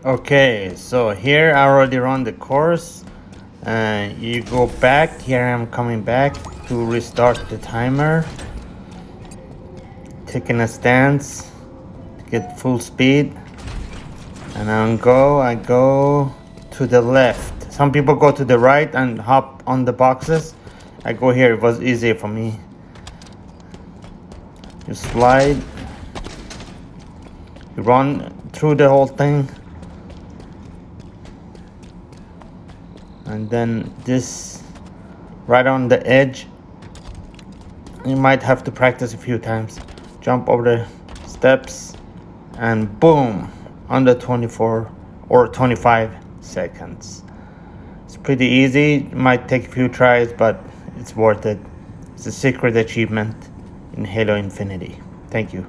Okay, so here I already run the course. You go back. Here I'm coming back to restart the timer. Taking a stance to get full speed. And I go to the left. Some people go to the right and hop on the boxes. I go here, it was easier for me. You slide. You run through the whole thing. And then this right on the edge, you might have to practice a few times. Jump over the steps and boom, under 24 or 25 seconds. It's pretty easy. It might take a few tries, but it's worth it. It's a secret achievement in Halo Infinity. Thank you.